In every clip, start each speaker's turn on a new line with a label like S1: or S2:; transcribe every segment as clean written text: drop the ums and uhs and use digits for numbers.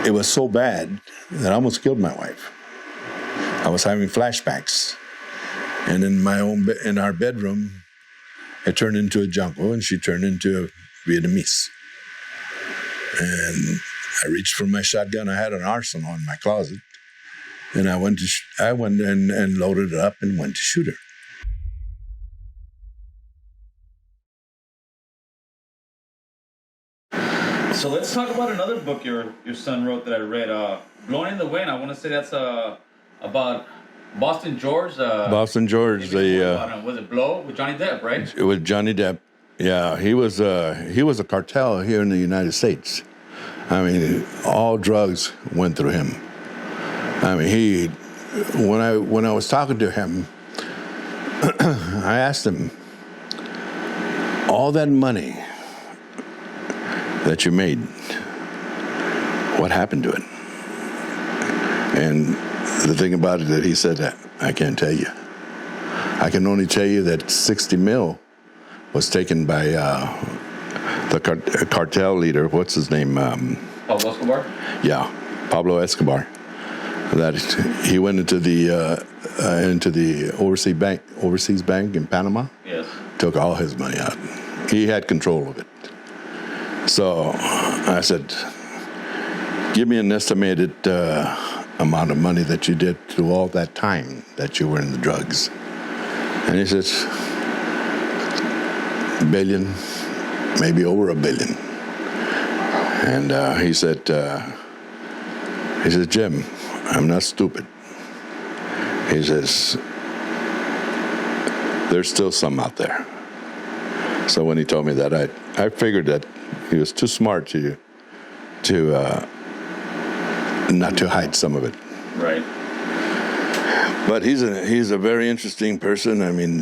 S1: it was so bad that I almost killed my wife. I was having flashbacks. And in our bedroom, it turned into a jungle, and she turned into a Vietnamese. And I reached for my shotgun. I had an arsenal in my closet. And I went and loaded it up and went to shoot her.
S2: So let's talk about another book your son wrote that I read, Blowing in the Wind. I want to say that's about Boston George.
S1: Boston George.
S2: Was it Blow with Johnny Depp, right?
S1: With Johnny Depp. Yeah, he was a cartel here in the United States. I mean, all drugs went through him. I mean, when I was talking to him, I asked him, all that money that you made, what happened to it? And the thing about it that he said, that I can't tell you. I can only tell you that 60 mil was taken by the cartel leader. What's his name?
S2: Pablo Escobar?
S1: Yeah, Pablo Escobar. That he went into the overseas bank in Panama. Yes. Took all his money out. He had control of it. So I said, give me an estimated amount of money that you did through all that time that you were in the drugs. And he says, $1 billion, maybe over $1 billion. And he said, Jim, I'm not stupid. He says, there's still some out there. So when he told me that, I figured that he was too smart to not to hide some of it.
S2: Right.
S1: But he's a very interesting person. I mean,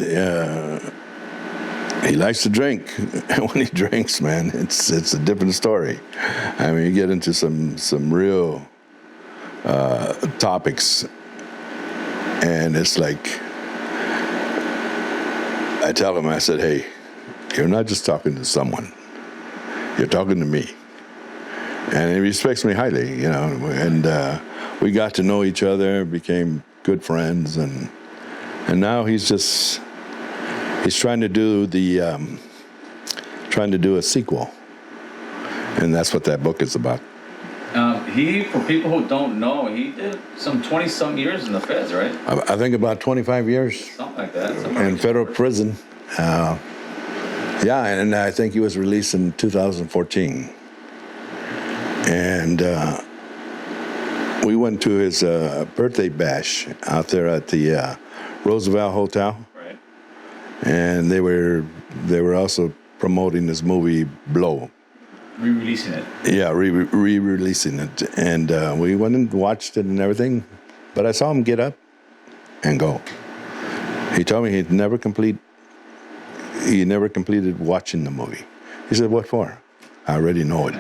S1: he likes to drink. And when he drinks, man, it's a different story. I mean, you get into some real topics, and it's like, I tell him, I said, hey, you're not just talking to someone, you're talking to me. And he respects me highly, you know, and we got to know each other, became good friends, and now he's trying to do a sequel, and that's what that book is about.
S2: For people who don't know, he did some 20-some years in the feds, right?
S1: I think about 25 years.
S2: Something like that.
S1: In federal prison. Yeah, and I think he was released in 2014. And we went to his birthday bash out there at the Roosevelt Hotel.
S2: Right.
S1: And they were also promoting this movie, Blow.
S2: Re-releasing it.
S1: Yeah, re-releasing it. And we went and watched it and everything. But I saw him get up and go. He told me he never completed watching the movie. He said, what for? I already know it.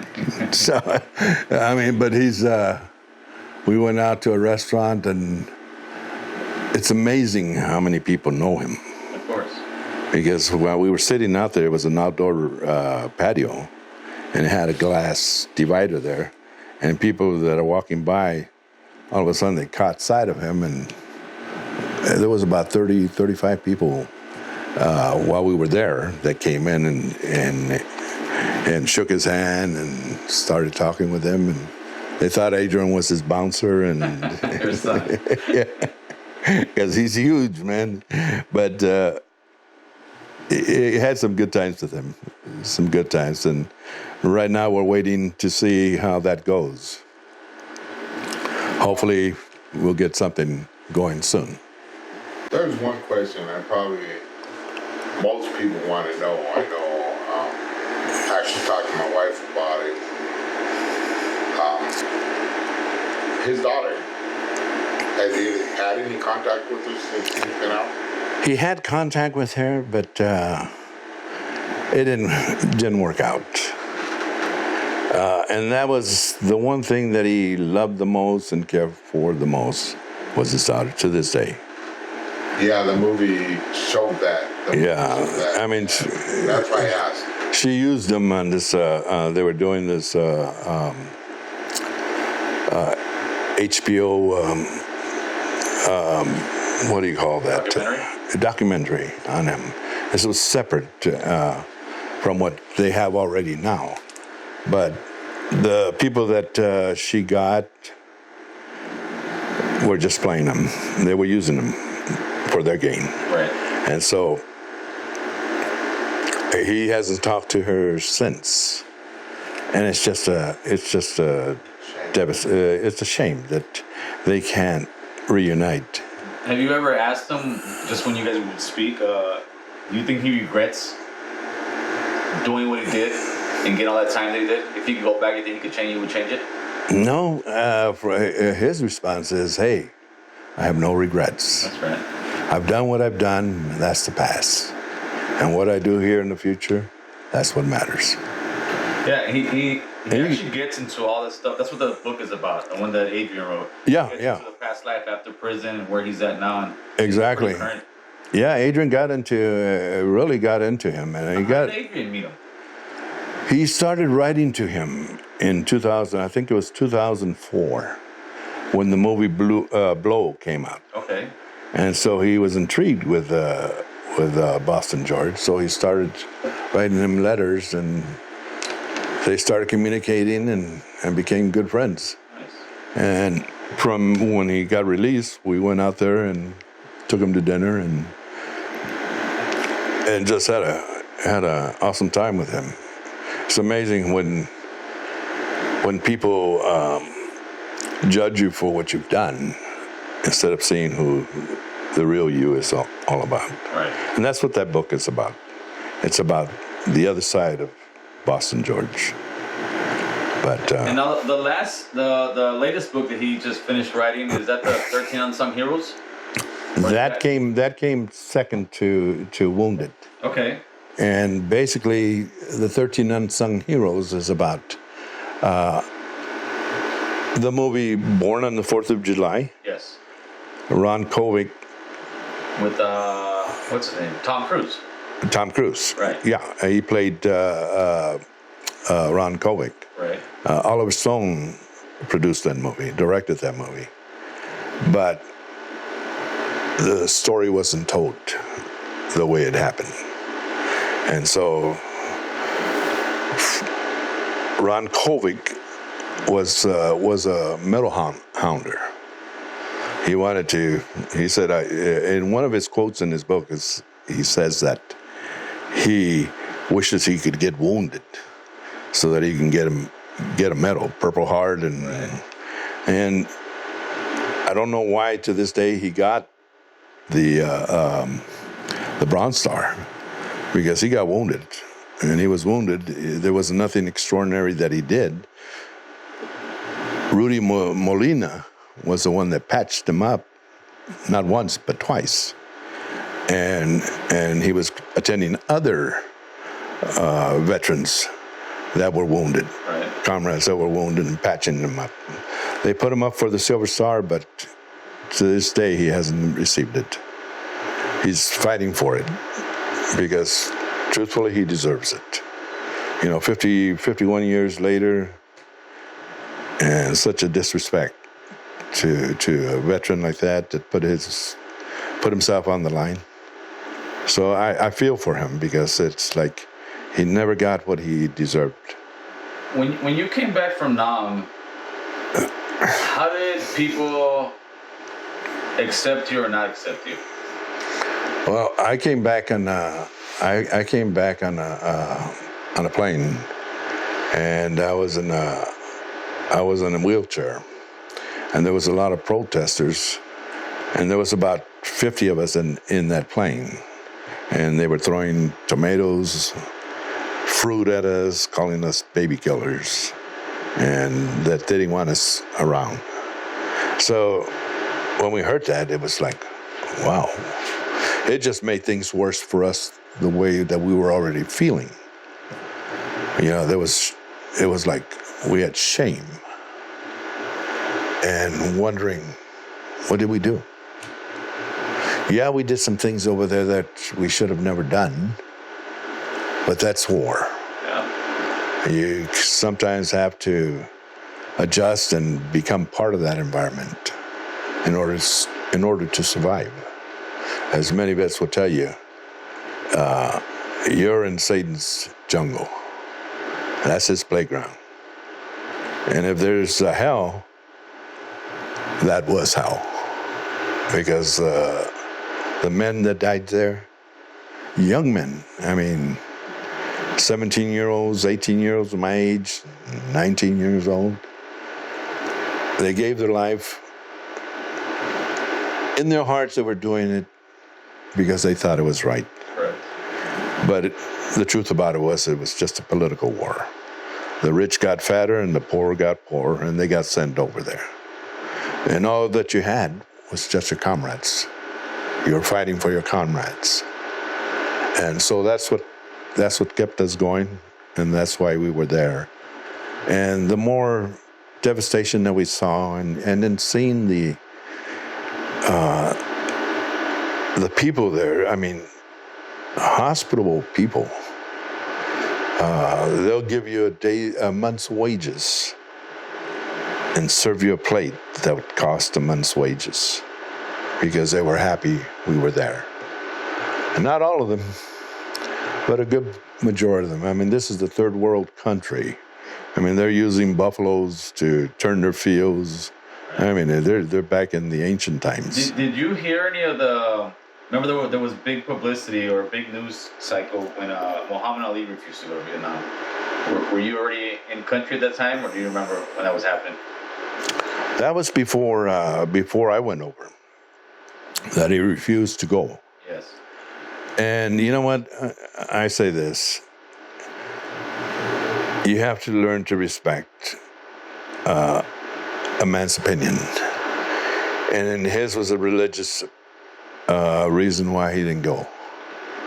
S1: So, I mean, but we went out to a restaurant, and it's amazing how many people know him.
S2: Of course.
S1: Because while we were sitting out there, it was an outdoor patio, and it had a glass divider there, and people that are walking by, all of a sudden they caught sight of him, and there was about 30, 35 people while we were there that came in and shook his hand and started talking with him, and they thought Adrian was his bouncer, and yeah, because he's huge, man. But he had some good times with him, and right now we're waiting to see how that goes. Hopefully, we'll get something going soon.
S3: There's one question that probably most people want to know. I know. I actually talked to my wife about it. His daughter, has he had any contact with her since he's been out?
S1: He had contact with her, but it didn't work out. And that was the one thing that he loved the most and cared for the most, was his daughter, to this day.
S3: Yeah, the movie showed that.
S1: I mean,
S3: that's why I asked.
S1: She used them on this. They were doing this HBO, what do you call that? Documentary on him. This was separate from what they have already now. But the people that she got were just playing them. They were using them for their gain.
S2: Right.
S1: And so he hasn't talked to her since. And it's just a shame that they can't reunite.
S2: Have you ever asked him, just when you guys would speak, do you think he regrets doing what he did and getting all that time that he did? If he could go back, you think he could change? He would change it?
S1: No. His response is, "Hey, I have no regrets.
S2: That's right.
S1: I've done what I've done. That's the past. And what I do here in the future, that's what matters."
S2: Yeah, he actually gets into all this stuff. That's what the book is about, the one that Adrian wrote.
S1: Yeah,
S2: He gets
S1: yeah.
S2: into the past life after prison and where he's at now. And
S1: Exactly.
S2: pretty current.
S1: Yeah, Adrian really got into him, and
S2: How did Adrian meet him?
S1: he started writing to him in 2000. I think it was 2004, when the movie Blow came out.
S2: Okay.
S1: And so he was intrigued with Boston George. So he started writing him letters, and they started communicating and became good friends.
S2: Nice.
S1: And from when he got released, we went out there and took him to dinner and just had a awesome time with him. It's amazing when people judge you for what you've done instead of seeing who the real you is all about.
S2: Right.
S1: And that's what that book is about. It's about the other side of Boston George. But
S2: And now the latest book that he just finished writing, is that the 13 Unsung Heroes?
S1: that came second to Wounded.
S2: Okay.
S1: And basically, the 13 Unsung Heroes is about the movie Born on the 4th of July.
S2: Yes.
S1: Ron Kovic.
S2: With what's his name? Tom Cruise.
S1: Tom Cruise.
S2: Right.
S1: Yeah, he played Ron Kovic.
S2: Right.
S1: Oliver Stone produced that movie, directed that movie. But the story wasn't told the way it happened. And so Ron Kovic was a metal hounder. He said, in one of his quotes in his book, he says that he wishes he could get wounded so that he can get a medal, Purple Heart, and I don't know why to this day he got the Bronze Star, because he got wounded, and he was wounded. There was nothing extraordinary that he did. Rudy Molina was the one that patched him up, not once but twice, and he was attending other veterans that were wounded,
S2: Right.
S1: comrades that were wounded, and patching them up. They put him up for the Silver Star, but to this day he hasn't received it. He's fighting for it because, truthfully, he deserves it. 51 years later, and such a disrespect to a veteran like that put himself on the line. So I feel for him, because it's like he never got what he deserved.
S2: When you came back from Nam, how did people accept you or not accept you?
S1: Well, I came back on a plane, and I was in a wheelchair, and there was a lot of protesters, and there was about 50 of us in that plane, and they were throwing tomatoes, fruit at us, calling us baby killers, and that they didn't want us around. So when we heard that, it was like, wow. It just made things worse for us, the way that we were already feeling. It was like we had shame and wondering, what did we do? Yeah, we did some things over there that we should have never done, but that's war.
S2: Yeah.
S1: You sometimes have to adjust and become part of that environment in order to survive. As many vets will tell you, you're in Satan's jungle. That's his playground. And if there's a hell, that was hell. Because the men that died there, young men, 17-year-olds, 18-year-olds my age, 19 years old, they gave their life. In their hearts, they were doing it because they thought it was right.
S2: Correct.
S1: But the truth about it was just a political war. The rich got fatter and the poor got poorer, and they got sent over there. And all that you had was just your comrades. You were fighting for your comrades. And so that's what kept us going, and that's why we were there. And the more devastation that we saw, and then seeing the people there, hospitable people, they'll give you a month's wages and serve you a plate that would cost a month's wages because they were happy we were there. And not all of them, but a good majority of them. This is the third world country. They're using buffaloes to turn their fields. They're back in the ancient times.
S2: Did you hear any of the? Remember there was big publicity or big news cycle when Muhammad Ali refused to go to Vietnam. Were you already in country at that time, or do you remember when that was happening?
S1: That was before I went over. That he refused to go.
S2: Yes.
S1: And you know what? I say this. You have to learn to respect a man's opinion. And his was a religious reason why he didn't go.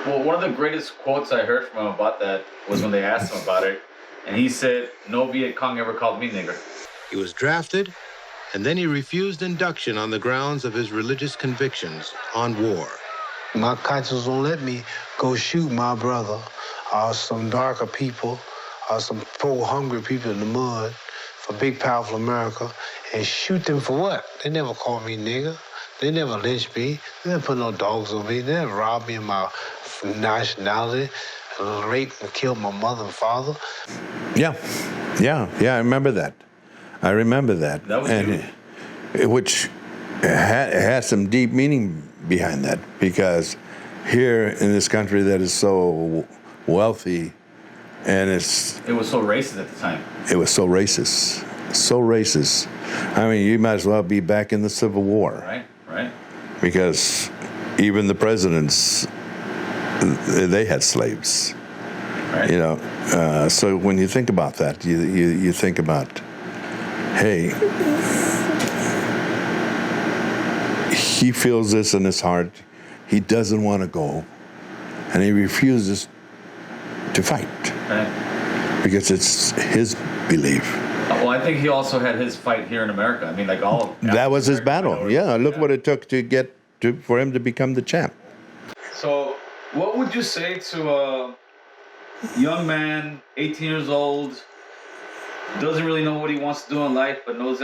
S2: Well, one of the greatest quotes I heard from him about that was when they asked him about it. And he said, "No Viet Cong ever called me nigger."
S4: He was drafted, and then he refused induction on the grounds of his religious convictions on war.
S5: My conscience won't let me go shoot my brother or some darker people or some poor, hungry people in the mud for big, powerful America and shoot them for what? They never called me nigger. They never lynched me. They never put no dogs on me. They never robbed me of my nationality, raped and killed my mother and father.
S1: Yeah, I remember that. That
S2: was
S1: and which has some deep meaning behind that, because here in this country that is so wealthy, and it
S2: was so racist at the time.
S1: It was so racist. You might as well be back in the Civil War.
S2: Right.
S1: Because even the presidents, they had slaves.
S2: Right.
S1: So when you think about that, you think about, hey, he feels this in his heart. He doesn't want to go, and he refuses to fight.
S2: Right.
S1: Because it's his belief.
S2: Well, I think he also had his fight here in America.
S1: That was his battle. Yeah, look what it took for him to become the champ.
S2: So, what would you say to a young man, 18 years old, doesn't really know what he wants to do in life, but knows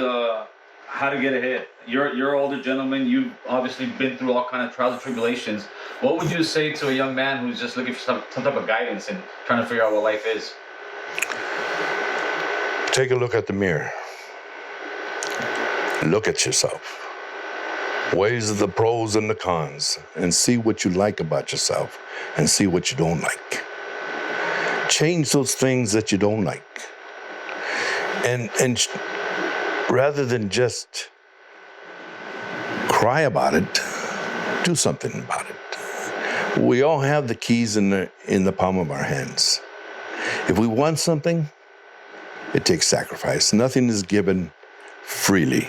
S2: how to get ahead? You're an older gentleman. You've obviously been through all kinds of trials and tribulations. What would you say to a young man who's just looking for some type of guidance and trying to figure out what life is?
S1: Take a look at the mirror. Look at yourself. Weigh the pros and the cons, and see what you like about yourself and see what you don't like. Change those things that you don't like. And rather than just cry about it, do something about it. We all have the keys in the palm of our hands. If we want something, it takes sacrifice. Nothing is given freely.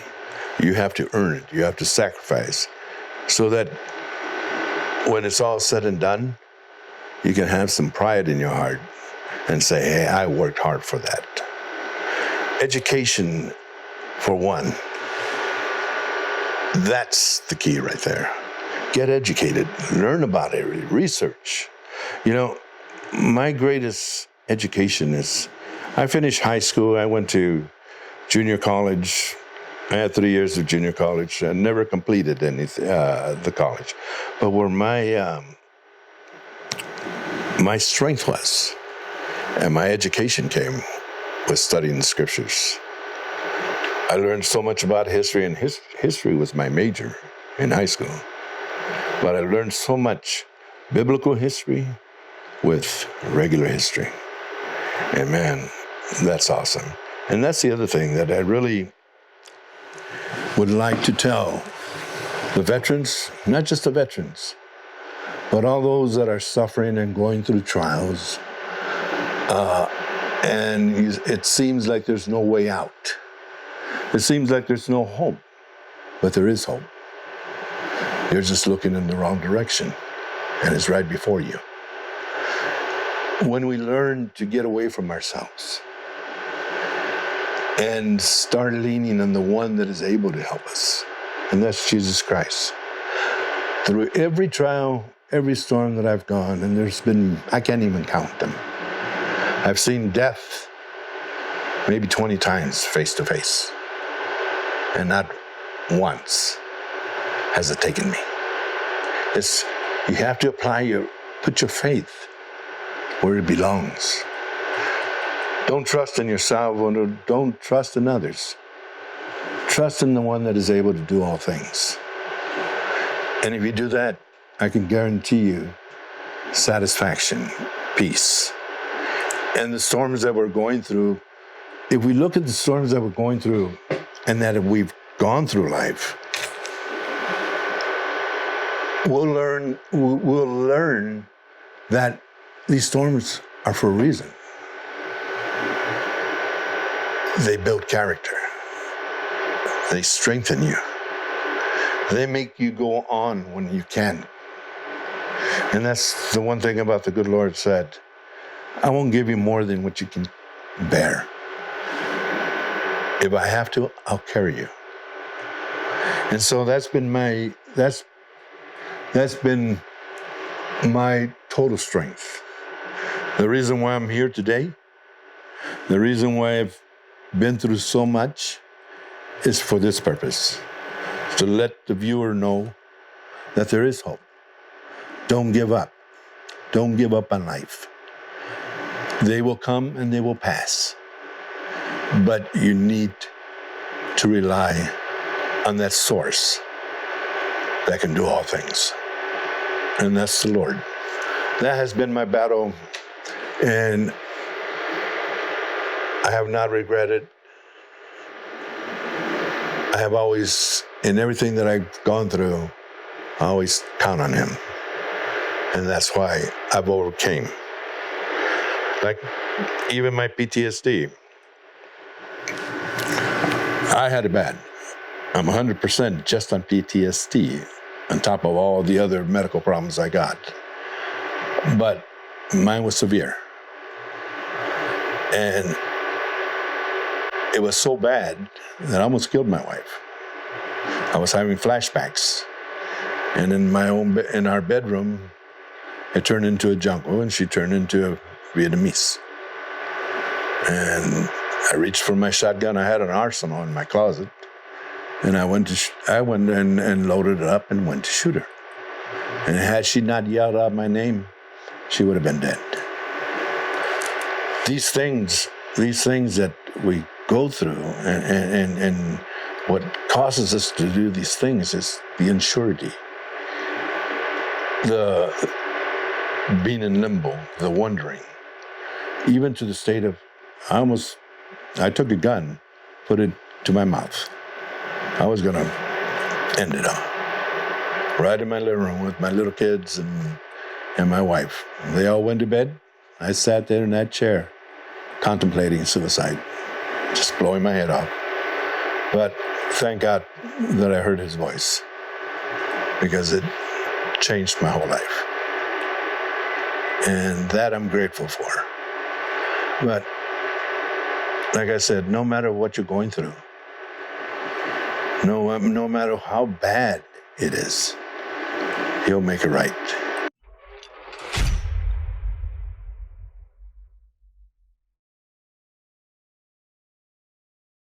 S1: You have to earn it. You have to sacrifice so that when it's all said and done, you can have some pride in your heart and say, hey, I worked hard for that. Education, for one, that's the key right there. Get educated. Learn about it. Research. My greatest education is, I finished high school. I went to junior college. I had 3 years of junior college. I never completed the college. But where my strength was and my education came was studying the scriptures. I learned so much about history, and history was my major in high school. But I learned so much biblical history with regular history. And man, that's awesome. And that's the other thing that I really would like to tell the veterans, not just the veterans, but all those that are suffering and going through trials. And it seems like there's no way out. It seems like there's no hope, but there is hope. You're just looking in the wrong direction, and it's right before you. When we learn to get away from ourselves and start leaning on the one that is able to help us, and that's Jesus Christ. Through every trial, every storm that I've gone, and there's been, I can't even count them. I've seen death maybe 20 times face to face, and not once has it taken me. You have to put your faith where it belongs. Don't trust in yourself, or don't trust in others. Trust in the one that is able to do all things. And if you do that, I can guarantee you satisfaction, peace. And the storms that we're going through, if we look at the storms that we're going through and that we've gone through life, we'll learn that these storms are for a reason. They build character. They strengthen you. They make you go on when you can. And that's the one thing about the good Lord said, I won't give you more than what you can bear. If I have to, I'll carry you. And so that's been my total strength. The reason why I'm here today, the reason why I've been through so much is for this purpose, to let the viewer know that there is hope. Don't give up. Don't give up on life. They will come and they will pass. But you need to rely on that source that can do all things. And that's the Lord. That has been my battle, and I have not regretted. I have always, in everything that I've gone through, I always count on Him. And that's why I've overcame. Like, even my PTSD. I had it bad. I'm 100% just on PTSD, on top of all the other medical problems I got. But mine was severe. And it was so bad that I almost killed my wife. I was having flashbacks. And in our bedroom, it turned into a jungle, and she turned into a Vietnamese. And I reached for my shotgun. I had an arsenal in my closet. And I went and loaded it up and went to shoot her. And had she not yelled out my name, she would have been dead. These things that we go through, and what causes us to do these things is the insurity, the being in limbo, the wondering, even to the state of, I took a gun, put it to my mouth. I was going to end it all. Right in my living room with my little kids and my wife. They all went to bed. I sat there in that chair contemplating suicide, just blowing my head off. But thank God that I heard His voice, because it changed my whole life. And that I'm grateful for. But like I said, no matter what you're going through, no matter how bad it is, He'll make it right.